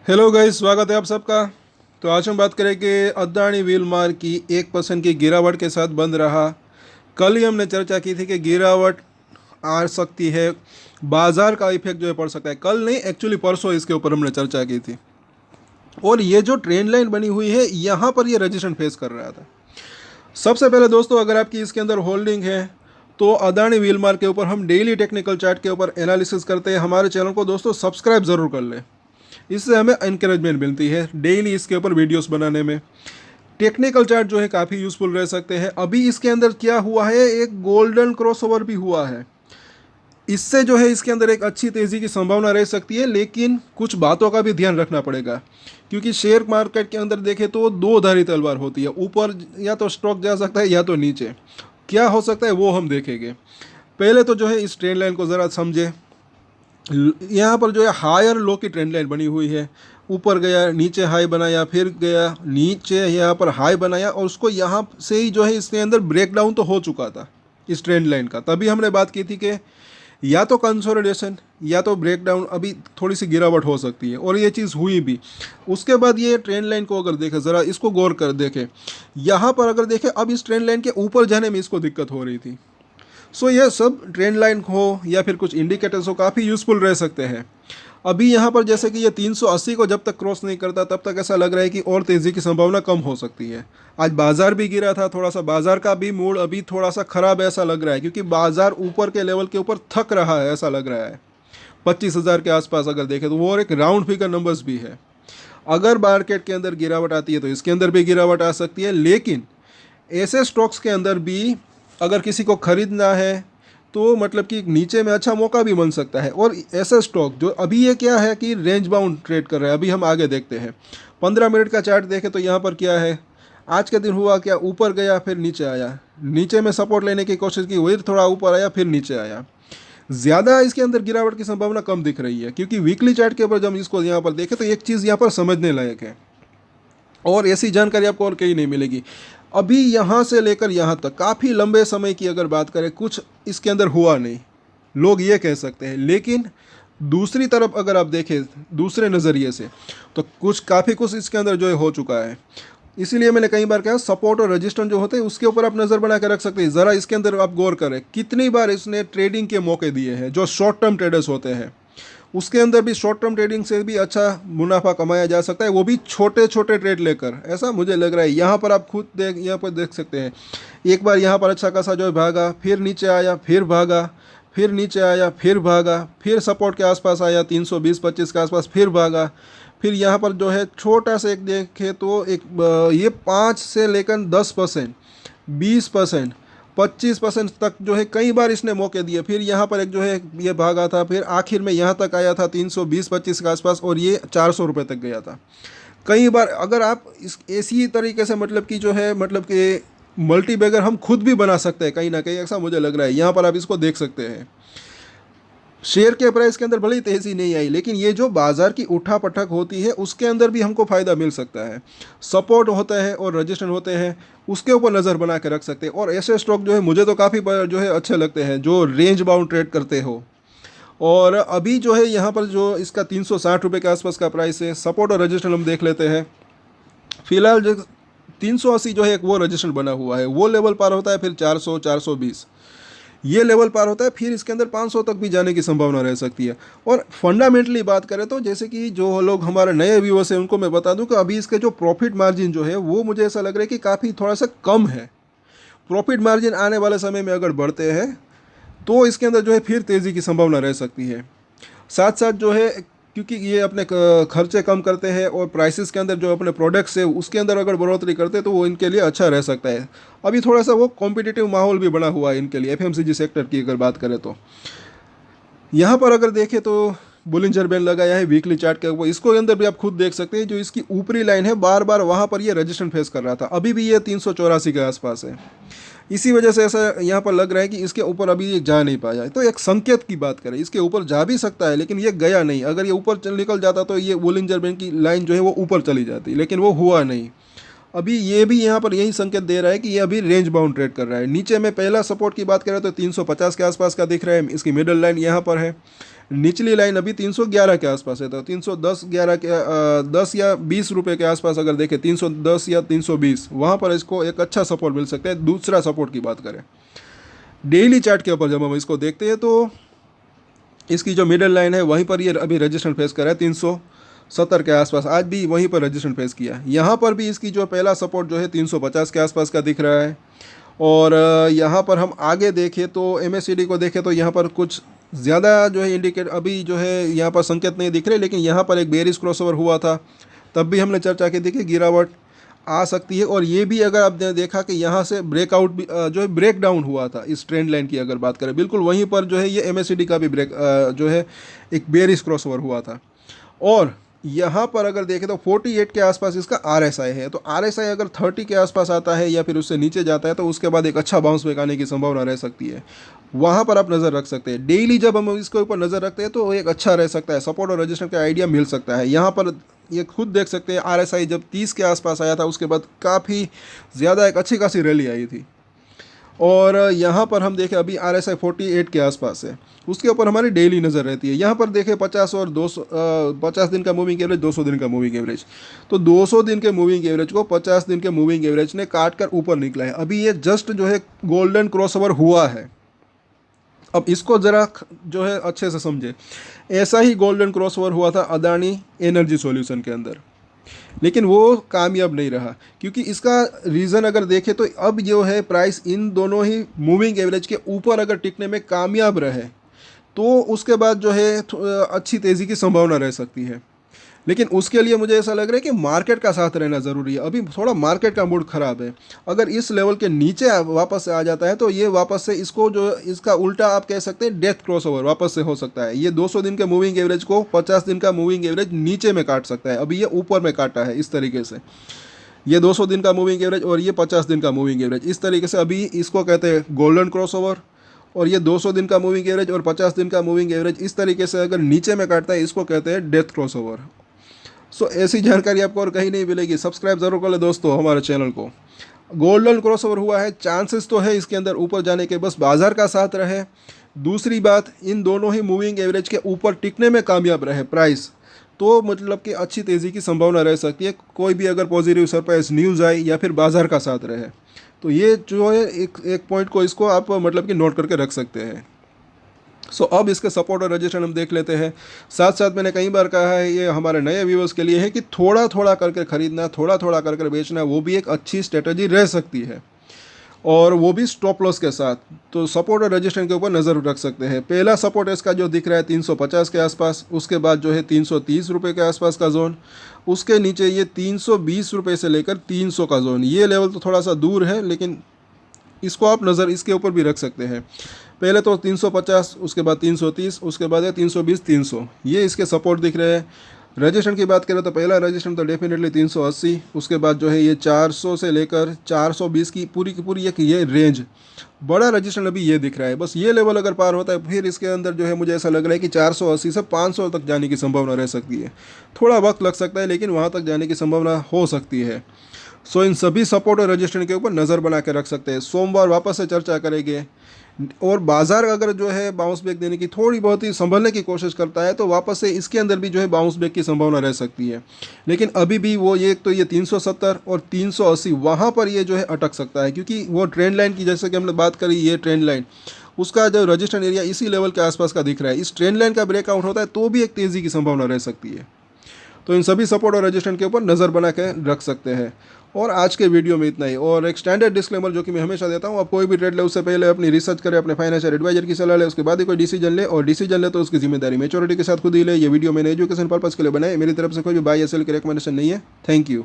Hello guys, स्वागत है आप सबका। तो आज हम बात करेंगे अदानी विलमार की 1% की गिरावट के साथ बंद रहा। कल ही हमने चर्चा की थी कि गिरावट आ सकती है, बाजार का इफेक्ट जो है पड़ सकता है। कल नहीं, एक्चुअली परसों इसके ऊपर हमने चर्चा की थी। और ये जो ट्रेंड लाइन बनी हुई है, यहाँ पर ये रजिस्ट्रेशन फेस कर रहा था। सबसे पहले दोस्तों, अगर आपकी इसके अंदर होल्डिंग है तो अदानी विलमार के ऊपर हम डेली टेक्निकल चार्ट के ऊपर एनालिसिस करते हैं। हमारे चैनल को दोस्तों सब्सक्राइब ज़रूर कर लें, इससे हमें इंकरेजमेंट मिलती है डेली इसके ऊपर वीडियोस बनाने में। टेक्निकल चार्ट जो है काफ़ी यूज़फुल रह सकते हैं। अभी इसके अंदर क्या हुआ है, एक गोल्डन क्रॉसओवर भी हुआ है। इससे जो है इसके अंदर एक अच्छी तेज़ी की संभावना रह सकती है, लेकिन कुछ बातों का भी ध्यान रखना पड़ेगा। क्योंकि शेयर मार्केट के अंदर देखें तो दो धारी तलवार होती है, ऊपर या तो स्टॉक जा सकता है या तो नीचे। क्या हो सकता है वो हम देखेंगे। पहले तो जो है इस ट्रेंड लाइन को ज़रा समझे। यहाँ पर जो है हायर लो की ट्रेंड लाइन बनी हुई है। ऊपर गया, नीचे हाई बनाया, फिर गया नीचे, यहाँ पर हाई बनाया, और उसको यहाँ से ही जो है इसके अंदर ब्रेकडाउन तो हो चुका था इस ट्रेंड लाइन का। तभी हमने बात की थी कि या तो कंसोलिडेशन या तो ब्रेकडाउन, अभी थोड़ी सी गिरावट हो सकती है, और ये चीज़ हुई भी। उसके बाद ये ट्रेंड लाइन को अगर देखें, ज़रा इसको गौर कर देखें, यहाँ पर अगर देखें, अब इस ट्रेंड लाइन के ऊपर जाने में इसको दिक्कत हो रही थी। सो ये सब ट्रेंड लाइन हो या फिर कुछ इंडिकेटर्स हो, काफ़ी यूज़फुल रह सकते हैं। अभी यहाँ पर जैसे कि ये 380 को जब तक क्रॉस नहीं करता तब तक ऐसा लग रहा है कि और तेज़ी की संभावना कम हो सकती है। आज बाजार भी गिरा था, थोड़ा सा बाजार का भी मूड अभी थोड़ा सा ख़राब ऐसा लग रहा है, क्योंकि बाजार ऊपर के लेवल के ऊपर थक रहा है ऐसा लग रहा है। 25,000 के आसपास अगर देखें तो वो, और एक राउंड फिगर नंबर्स भी है। अगर मार्केट के अंदर गिरावट आती है तो इसके अंदर भी गिरावट आ सकती है। लेकिन ऐसे स्टॉक्स के अंदर भी अगर किसी को ख़रीदना है तो मतलब कि नीचे में अच्छा मौका भी बन सकता है। और ऐसा स्टॉक जो अभी ये क्या है कि रेंज बाउंड ट्रेड कर रहा है। अभी हम आगे देखते हैं, 15 मिनट का चार्ट देखें तो यहाँ पर क्या है, आज के दिन हुआ क्या, ऊपर गया फिर नीचे आया, नीचे में सपोर्ट लेने की कोशिश की, वही थोड़ा ऊपर आया फिर नीचे आया। ज़्यादा इसके अंदर गिरावट की संभावना कम दिख रही है, क्योंकि वीकली चार्ट के ऊपर जब इसको यहाँ पर देखें तो एक चीज़ यहाँ पर समझने लायक है, और ऐसी जानकारी आपको और कहीं नहीं मिलेगी। अभी यहाँ से लेकर यहाँ तक काफ़ी लंबे समय की अगर बात करें, कुछ इसके अंदर हुआ नहीं, लोग ये कह सकते हैं। लेकिन दूसरी तरफ अगर आप देखें दूसरे नज़रिए से, तो काफ़ी कुछ इसके अंदर जो है हो चुका है। इसीलिए मैंने कई बार कहा, सपोर्ट और रजिस्टेंस जो होते हैं उसके ऊपर आप नज़र बना के रख सकते हैं। ज़रा इसके अंदर आप गौर करें, कितनी बार इसने ट्रेडिंग के मौके दिए हैं। जो शॉर्ट टर्म ट्रेडर्स होते हैं उसके अंदर भी शॉर्ट टर्म ट्रेडिंग से भी अच्छा मुनाफा कमाया जा सकता है, वो भी छोटे छोटे ट्रेड लेकर, ऐसा मुझे लग रहा है। यहाँ पर आप खुद यहाँ पर देख सकते हैं, एक बार यहाँ पर अच्छा खासा जो है भागा, फिर नीचे आया, फिर भागा, फिर नीचे आया, फिर भागा, फिर सपोर्ट के आसपास आया 320-25 के आसपास, फिर भागा, फिर यहाँ पर जो है छोटा सा एक देखे तो एक ये 5 से लेकर 10%, 20%, 25% तक जो है कई बार इसने मौके दिए। फिर यहाँ पर एक जो है ये भागा था, फिर आखिर में यहाँ तक आया था 320-25 के आसपास, और ये 400 रुपये तक गया था कई बार। अगर आप इस ऐसी तरीके से मतलब कि जो है मतलब कि मल्टी बैगर हम खुद भी बना सकते हैं कहीं ना कहीं, ऐसा मुझे लग रहा है। यहाँ पर आप इसको देख सकते हैं, शेयर के प्राइस के अंदर भले ही तेज़ी नहीं आई, लेकिन ये जो बाज़ार की उठा पटक होती है उसके अंदर भी हमको फ़ायदा मिल सकता है। सपोर्ट होता है और रजिस्ट्रेशन होते हैं, उसके ऊपर नज़र बना के रख सकते हैं। और ऐसे स्टॉक जो है मुझे तो काफ़ी जो है अच्छे लगते हैं, जो रेंज बाउंड ट्रेड करते हो। और अभी जो है यहाँ पर जो इसका 360 रुपये के आसपास का प्राइस है। सपोर्ट और रजिस्ट्रेशन हम देख लेते हैं। फिलहाल जो 380 जो है एक वो रजिस्ट्रेशन बना हुआ है, वो लेवल पार होता है, फिर 400, 420 ये लेवल पार होता है, फिर इसके अंदर 500 तक भी जाने की संभावना रह सकती है। और फंडामेंटली बात करें तो जैसे कि जो लोग हमारे नए व्यूअर्स हैं उनको मैं बता दूं कि अभी इसके जो प्रॉफिट मार्जिन जो है वो मुझे ऐसा लग रहा है कि काफ़ी थोड़ा सा कम है। प्रॉफिट मार्जिन आने वाले समय में अगर बढ़ते हैं तो इसके अंदर जो है फिर तेज़ी की संभावना रह सकती है। साथ साथ जो है, क्योंकि ये अपने खर्चे कम करते हैं और प्राइसेस के अंदर जो अपने प्रोडक्ट्स है उसके अंदर अगर बढ़ोतरी करते हैं तो वो इनके लिए अच्छा रह सकता है। अभी थोड़ा सा वो कॉम्पिटिटिव माहौल भी बना हुआ है इनके लिए, एफएमसीजी सेक्टर की अगर बात करें तो। यहाँ पर अगर देखें तो बुलिंजर बैंड लगाया है वीकली चार्ट के ऊपर, इसको अंदर भी आप खुद देख सकते हैं। जो इसकी ऊपरी लाइन है बार बार वहाँ पर ये रजिस्ट्रेशन फेस कर रहा था, अभी भी ये 384 के आसपास है। इसी वजह से ऐसा यहाँ पर लग रहा है कि इसके ऊपर अभी ये जा नहीं पाया। तो एक संकेत की बात करें, इसके ऊपर जा भी सकता है लेकिन ये गया नहीं। अगर ये ऊपर निकल जाता तो ये बोलिंजर बैंड की लाइन जो है वो ऊपर चली जाती, लेकिन वो हुआ नहीं। अभी ये भी यहाँ पर यही संकेत दे रहा है कि ये अभी रेंज बाउंड ट्रेड कर रहा है। नीचे में पहला सपोर्ट की बात करें तो 350 के आसपास का दिख रहा है, इसकी मिडल लाइन यहाँ पर है। निचली लाइन अभी 311 के आसपास है, तो 310 11 के 10 या 20 रुपये के आसपास अगर देखें, 310 या 320, वहाँ पर इसको एक अच्छा सपोर्ट मिल सकता है। दूसरा सपोर्ट की बात करें डेली चार्ट के ऊपर, जब हम इसको देखते हैं तो इसकी जो मिडल लाइन है वहीं पर ये अभी रजिस्ट्रेशन फेस कर रहा है 370 के आसपास, आज भी वहीं पर रजिस्ट्रेशन फेस किया। यहाँ पर भी इसकी जो पहला सपोर्ट जो है 350 के आसपास का दिख रहा है। और यहाँ पर हम आगे देखें तो MACD को देखें तो यहाँ पर कुछ ज़्यादा जो है इंडिकेट अभी जो है यहाँ पर संकेत नहीं दिख रहे, लेकिन यहाँ पर एक बेरिश क्रॉसओवर हुआ था, तब भी हमने चर्चा की थी कि गिरावट आ सकती है। और ये भी अगर आपने देखा कि यहाँ से ब्रेकआउट भी जो है ब्रेक डाउन हुआ था इस ट्रेंड लाइन की अगर बात करें, बिल्कुल वहीं पर जो है ये MACD का भी ब्रेक जो है एक बेरिश क्रॉसओवर हुआ था। और यहाँ पर अगर देखें तो 48 के आसपास इसका RSI है, तो RSI अगर 30 के आसपास आता है या फिर उससे नीचे जाता है तो उसके बाद एक अच्छा बाउंस बैक आने की संभावना रह सकती है। वहाँ पर आप नज़र रख सकते हैं। डेली जब हम इसके ऊपर नज़र रखते हैं तो एक अच्छा रह सकता है, सपोर्ट और रजिस्टेंस का आइडिया मिल सकता है। यहाँ पर ये खुद देख सकते हैं RSI जब 30 के आसपास आया था उसके बाद काफ़ी ज़्यादा एक अच्छी खासी रैली आई थी। और यहाँ पर हम देखें अभी RSI 48 के आसपास है, उसके ऊपर हमारी डेली नज़र रहती है। यहाँ पर देखें 50 और 200 50 दिन का मूविंग एवरेज, 200 दिन का मूविंग एवरेज, तो 200 दिन के मूविंग एवरेज को 50 दिन के मूविंग एवरेज ने काट कर ऊपर निकला है। अभी ये जस्ट जो है गोल्डन क्रॉसओवर हुआ है। अब इसको ज़रा जो है अच्छे से समझे, ऐसा ही गोल्डन क्रॉसओवर हुआ था अदानी एनर्जी सॉल्यूशन के अंदर, लेकिन वो कामयाब नहीं रहा। क्योंकि इसका रीज़न अगर देखें तो अब जो है प्राइस इन दोनों ही मूविंग एवरेज के ऊपर अगर टिकने में कामयाब रहे तो उसके बाद जो है अच्छी तेज़ी की संभावना रह सकती है। लेकिन उसके लिए मुझे ऐसा लग रहा है कि मार्केट का साथ रहना ज़रूरी है। अभी थोड़ा मार्केट का मूड ख़राब है, अगर इस लेवल के नीचे वापस से आ जाता है तो ये वापस से इसको जो इसका उल्टा आप कह सकते हैं डेथ क्रॉसओवर वापस से हो सकता है। ये 200 दिन के मूविंग एवरेज को 50 दिन का मूविंग एवरेज नीचे में काट सकता है। अभी ये ऊपर में काटा है इस तरीके से, ये 200 दिन का मूविंग एवरेज और ये 50 दिन का मूविंग एवरेज, इस तरीके से अभी इसको कहते हैं गोल्डन क्रॉसओवर। और ये 200 दिन का मूविंग एवरेज और 50 दिन का मूविंग एवरेज इस तरीके से अगर नीचे में काटता है इसको कहते हैं डेथ क्रॉसओवर। सो ऐसी जानकारी आपको और कहीं नहीं मिलेगी। सब्सक्राइब ज़रूर कर ले दोस्तों हमारे चैनल को। गोल्डन क्रॉसओवर हुआ है, चांसेस तो है इसके अंदर ऊपर जाने के, बस बाजार का साथ रहे। दूसरी बात, इन दोनों ही मूविंग एवरेज के ऊपर टिकने में कामयाब रहे प्राइस, तो मतलब कि अच्छी तेज़ी की संभावना रह सकती है। कोई भी अगर पॉजिटिव सरप्राइज न्यूज़ आए या फिर बाजार का साथ रहे, तो ये जो है एक पॉइंट को इसको आप मतलब कि नोट करके रख सकते हैं। सो अब इसके सपोर्ट और रजिस्ट्रेशन हम देख लेते हैं। साथ साथ मैंने कई बार कहा है ये हमारे नए व्यूअर्स के लिए है कि थोड़ा थोड़ा करके खरीदना, थोड़ा थोड़ा करके बेचना, वो भी एक अच्छी स्ट्रेटजी रह सकती है, और वो भी स्टॉप लॉस के साथ। तो सपोर्ट और रजिस्ट्रेशन के ऊपर नज़र रख सकते हैं। पहला सपोर्ट इसका जो दिख रहा है 350 के आसपास, उसके बाद जो है 330 रुपये के आसपास का जोन, उसके नीचे ये 320 रुपये से लेकर 300 का जोन। ये लेवल तो थोड़ा सा दूर है, लेकिन इसको आप नज़र इसके ऊपर भी रख सकते हैं। पहले तो 350, उसके बाद 330, उसके बाद है 320 300, ये इसके सपोर्ट दिख रहे हैं। रजिस्ट्रेशन की बात करें तो पहला रजिस्ट्रेशन तो डेफिनेटली 380, उसके बाद जो है ये 400 से लेकर 420 की पूरी एक ये रेंज, बड़ा रजिस्ट्रेशन अभी ये दिख रहा है। बस ये लेवल अगर पार होता है फिर इसके अंदर जो है मुझे ऐसा लग रहा है कि 480 से 500 तक जाने की संभावना रह सकती है। थोड़ा वक्त लग सकता है, लेकिन वहाँ तक जाने की संभावना हो सकती है। सो इन सभी सपोर्ट और रजिस्ट्रेशन के ऊपर नज़र बना के रख सकते हैं। सोमवार वापस से चर्चा करेंगे, और बाजार अगर जो है बाउंस बैक देने की थोड़ी बहुत ही संभलने की कोशिश करता है तो वापस से इसके अंदर भी जो है बाउंस बैक की संभावना रह सकती है। लेकिन अभी भी वो ये तो ये 370 और 380 वहाँ पर ये जो है अटक सकता है, क्योंकि वो ट्रेंड लाइन की, जैसे कि हमने बात करी, ये ट्रेंड लाइन उसका जो रजिस्ट्रेशन एरिया इसी लेवल के आसपास का दिख रहा है। इस ट्रेंड लाइन का ब्रेकआउट होता है तो भी एक तेज़ी की संभावना रह सकती है। तो इन सभी सपोर्ट और रजिस्ट्रेशन के ऊपर नज़र बना के रख सकते हैं। और आज के वीडियो में इतना ही। और एक स्टैंडर्ड डिस्क्लेमर जो कि मैं हमेशा देता हूँ, आप कोई भी ट्रेड ले उससे पहले अपनी रिसर्च करें, अपने फाइनेंशियल एडवाइजर की सलाह ले, उसके बाद ही कोई डिसीजन ले, और डिसीजन ले तो उसकी जिम्मेदारी मैच्योरिटी के साथ खुद ही ले। ये वीडियो मैंने एजुकेशन पर्पज़ के लिए बनाई, मेरी तरफ से कोई भी बाय या सेल की रिकमेंडेशन नहीं है। Thank you.